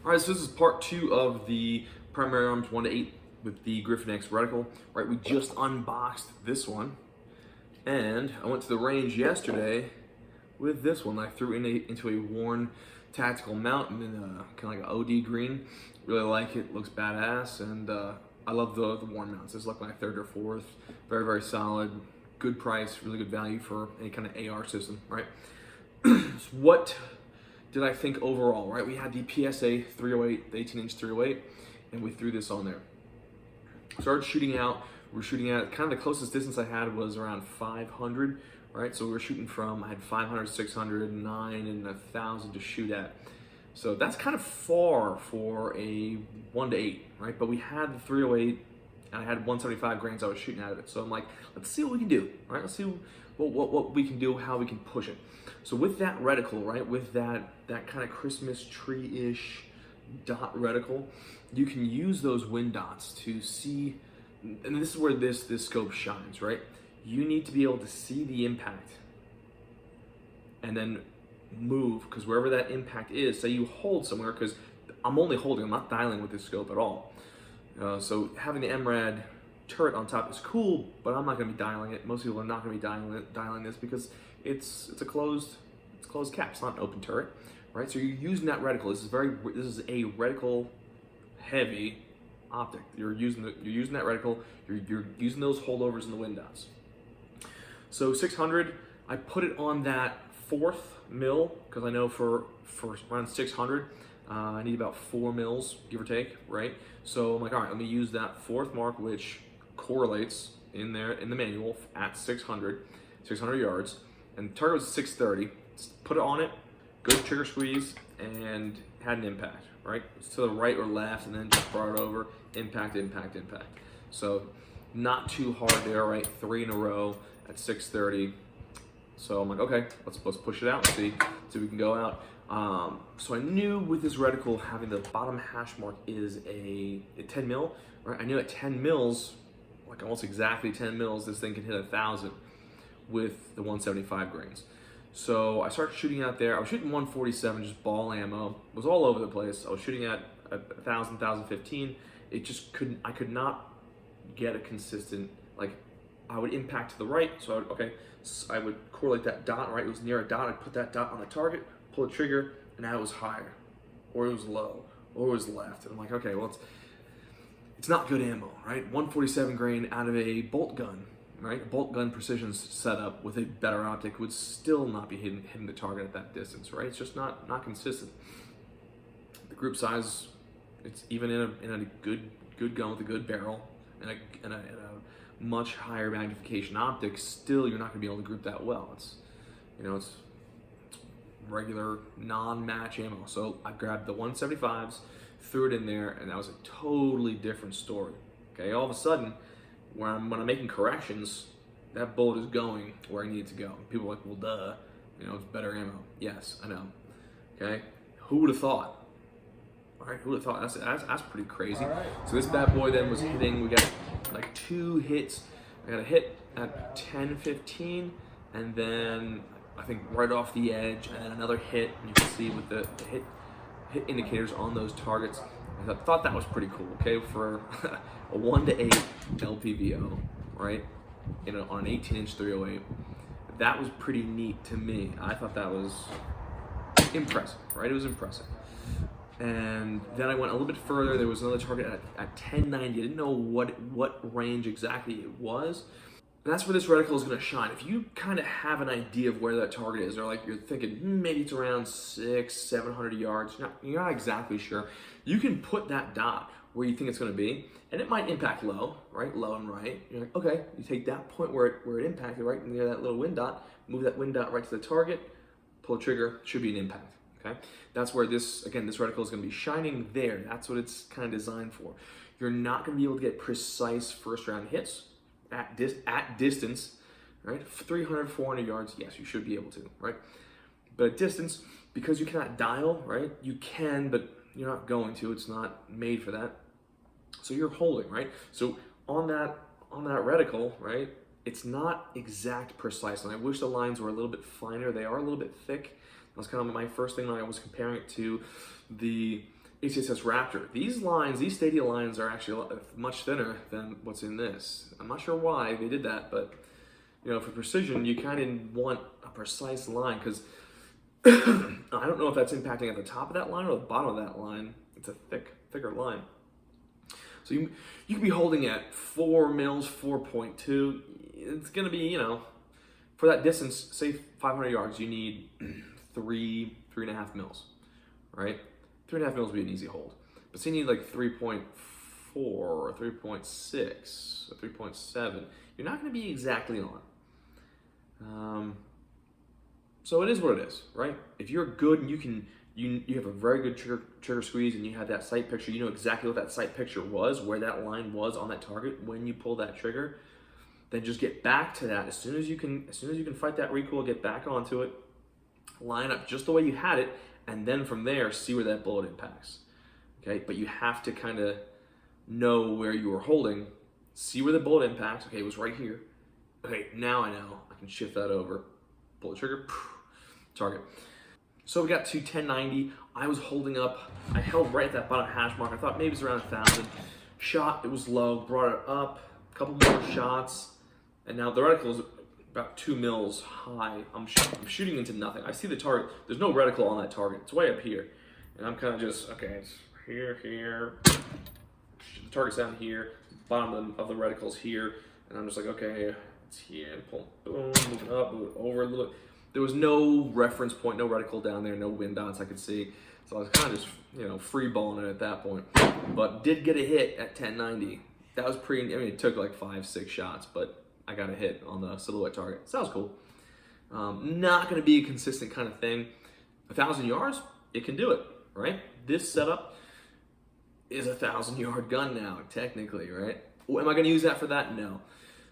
All right, so this is part 2 of the primary arms 1-8 with the Griffin X reticle. Right, we just unboxed this one, and I went to the range yesterday with this one. I threw into a worn tactical mount in kind of like an OD green. Really like it, looks badass, and I love the worn mounts. This is like my 3rd or 4th. Very, very solid, good price, really good value for any kind of AR system, right? So what did I think overall, right? We had the PSA 308, the 18-inch 308, and we threw this on there. Started shooting out. We're shooting at kind of the closest distance I had was around 500, right? So we were shooting from, I had 500, 600, 9, and 1,000 to shoot at. So that's kind of far for a 1-8, right? But we had the 308, and I had 175 grains I was shooting out of it. So I'm like, let's see what we can do, right? Let's see what we can do, how we can push it. So with that reticle, right, with that kind of Christmas tree-ish dot reticle, you can use those wind dots to see, and this is where this scope shines, right? You need to be able to see the impact and then move, because wherever that impact is, say you hold somewhere, because I'm only holding, I'm not dialing with this scope at all. So having the Mrad turret on top is cool, but I'm not going to be dialing it. Most people are not going to be dialing this because it's a closed cap. It's not an open turret, right? So you're using that reticle. This is a reticle heavy optic. You're using that reticle. You're using those holdovers in the wind dots. So 600, I put it on that 4th mil because I know for around 600. I need about 4 mils, give or take, right? So I'm like, all right, let me use that 4th mark, which correlates in there in the manual at 600 yards, and the target was 630. Put it on it, good trigger squeeze, and had an impact, right? It's to the right or left, and then just brought it over, impact. So not too hard there, right? 3 in a row at 630. So I'm like, okay, let's push it out and see we can go out. So I knew with this reticle having the bottom hash mark is a 10 mil, right? I knew at 10 mils, like almost exactly 10 mils, this thing can hit 1,000 with the 175 grains. So I started shooting out there. I was shooting 147, just ball ammo. It was all over the place. I was shooting at 1,000, 1,015. It just I could not get a consistent, like, I would impact to the right, so I would correlate that dot, right? It was near a dot. I'd put that dot on the target, pull the trigger, and now it was higher, or it was low, or it was left. And I'm like, okay, well, it's not good ammo, right? 147 grain out of a bolt gun, right? A bolt gun precision setup with a better optic would still not be hitting the target at that distance, right? It's just not consistent. The group size, it's even in a good gun with a good barrel and a much higher magnification optic, still you're not going to be able to group that well. It's regular non-match ammo. So I grabbed the 175s, threw it in there, and that was a totally different story. Okay, all of a sudden, when I'm making corrections, that bullet is going where I need it to go. People are like, well, duh, it's better ammo. Yes, I know. Okay, who would have thought? All right, who would have thought? That's pretty crazy. Right. So this bad boy then was hitting. We got like 2 hits. I got a hit at 10-15, and then I think right off the edge, and then another hit. And you can see with the hit indicators on those targets. I thought that was pretty cool. Okay, for a 1-8 LPVO, right? On an 18-inch 308, that was pretty neat to me. I thought that was impressive, right? It was impressive. And then I went a little bit further. There was another target at 1090. I didn't know what range exactly it was. And that's where this reticle is going to shine. If you kind of have an idea of where that target is, or like you're thinking maybe it's around 600-700 yards, you're not exactly sure, you can put that dot where you think it's going to be, and it might impact low, right? Low and right. You're like, okay, you take that point where it impacted, right near that little wind dot, move that wind dot right to the target, pull the trigger, should be an impact. Okay, that's where this reticle is going to be shining there. That's what it's kind of designed for. You're not going to be able to get precise first round hits at distance, right? 300, 400 yards, yes, you should be able to, right? But at distance, because you cannot dial, right? You can, but you're not going to. It's not made for that. So you're holding, right? So on that reticle, right? It's not exact precise, and I wish the lines were a little bit finer. They are a little bit thick. That was kind of my first thing when I was comparing it to the HCSS Raptor. These lines, these Stadia lines are actually much thinner than what's in this. I'm not sure why they did that, but you know, for precision, you kind of want a precise line because I don't know if that's impacting at the top of that line or the bottom of that line. It's a thicker line. So you could be holding at 4 mils, 4.2. It's gonna be, you know, for that distance, say 500 yards, you need 3.5 mils, right? 3.5 mils would be an easy hold. But say you need like 3.4 or 3.6 or 3.7. You're not gonna be exactly on. So it is what it is, right? If you're good and you have a very good trigger squeeze and you have that sight picture, you know exactly what that sight picture was, where that line was on that target when you pull that trigger, then just get back to that as soon as you can fight that recoil, get back onto it, line up just the way you had it, and then from there see where that bullet impacts. Okay, but you have to kind of know where you were holding, see where the bullet impacts. Okay, it was right here. Okay, now I know I can shift that over, pull the trigger, target. So we got to 1090. I was holding up, I held right at that bottom hash mark. I thought maybe it's around 1,000. Shot, it was low, brought it up, a couple more shots, and now the reticle is about 2 mils high. I'm shooting into nothing. I see the target, there's no reticle on that target. It's way up here. And I'm kind of just, okay, it's here. The target's down here, bottom of the reticle's here, and I'm just like, okay, it's here, boom, moving up, moving over a little. There was no reference point, no reticle down there, no wind dots I could see. So I was kind of just, you know, free balling it at that point. But did get a hit at 1090. That was it took like 5-6 shots, but I got a hit on the silhouette target. So that was cool. Not gonna be a consistent kind of thing. 1,000 yards, it can do it, right? This setup is a 1,000-yard gun now, technically, right? Am I gonna use that for that? No.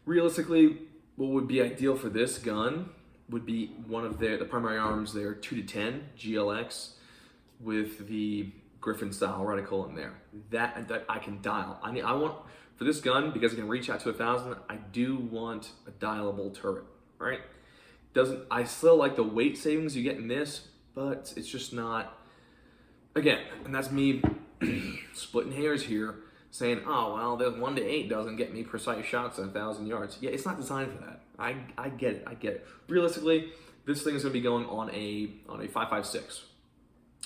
Realistically, what would be ideal for this gun would be one of the primary arms there, 2-10 GLX with the Griffin style reticle in there. That I can dial. I want, for this gun, because it can reach out to 1,000, I do want a dialable turret, right? I still like the weight savings you get in this, but it's just not, again, and that's me splitting hairs here, saying, oh, well, the 1-8 doesn't get me precise shots at 1,000 yards. Yeah, it's not designed for that. I get it. Realistically, this thing is going to be going on a 5.56,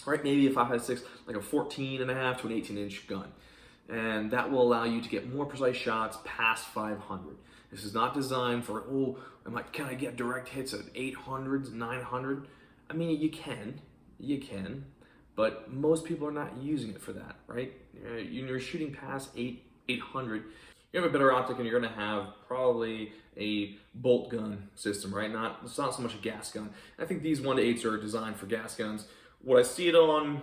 right? Maybe a 5.56, like a 14.5 to an 18-inch gun. And that will allow you to get more precise shots past 500. This is not designed for, can I get direct hits at 800s, 900? I mean, you can, but most people are not using it for that, right? You're shooting past 800. You have a better optic and you're gonna have probably a bolt gun system, right? It's not so much a gas gun. I think these 1-8s are designed for gas guns. What I see it on,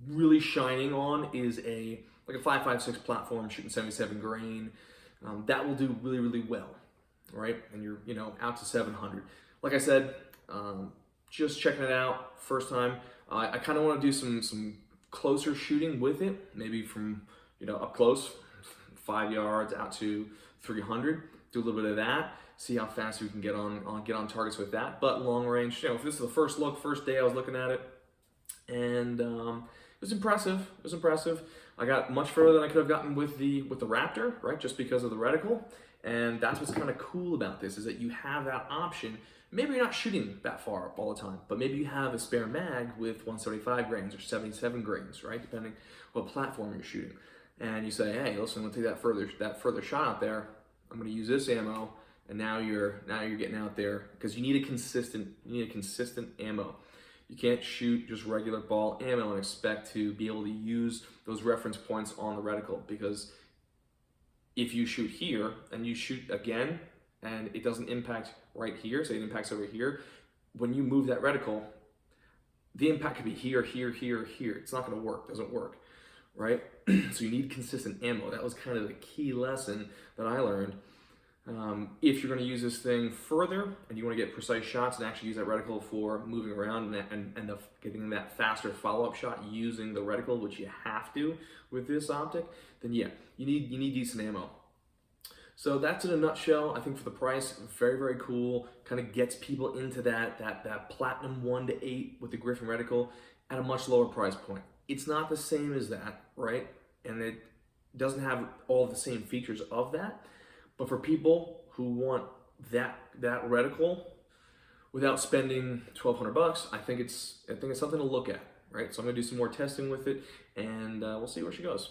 really shining on, is like a 5.56 platform shooting 77 grain. That will do really, really well, right? And you're, out to 700. Like I said, just checking it out, first time. I kind of want to do some closer shooting with it, maybe from, up close, 5 yards out to 300. Do a little bit of that. See how fast we can get on targets with that. But long range, if this is the first day I was looking at it, and it was impressive. I got much further than I could have gotten with the Raptor, right? Just because of the reticle. And that's what's kind of cool about this, is that you have that option. Maybe you're not shooting that far all the time, but maybe you have a spare mag with 175 grains or 77 grains, right? Depending what platform you're shooting. And you say, hey, listen, I'm gonna take that further shot out there. I'm gonna use this ammo, and now you're getting out there because you need a consistent ammo. You can't shoot just regular ball ammo and expect to be able to use those reference points on the reticle, because if you shoot here and you shoot again and it doesn't impact right here, say it impacts over here, when you move that reticle, the impact could be here, here, here, here. It's not gonna work, doesn't work, right? So you need consistent ammo. That was kind of the key lesson that I learned. If you're gonna use this thing further and you wanna get precise shots and actually use that reticle for moving around and getting that faster follow-up shot using the reticle, which you have to with this optic, then yeah, you need decent ammo. So that's in a nutshell. I think for the price, very, very cool. Kind of gets people into that platinum 1-8 with the Griffin reticle at a much lower price point. It's not the same as that, right? And it doesn't have all the same features of that. But for people who want that reticle without spending $1,200, I think it's something to look at, right? So I'm gonna do some more testing with it, and we'll see where she goes.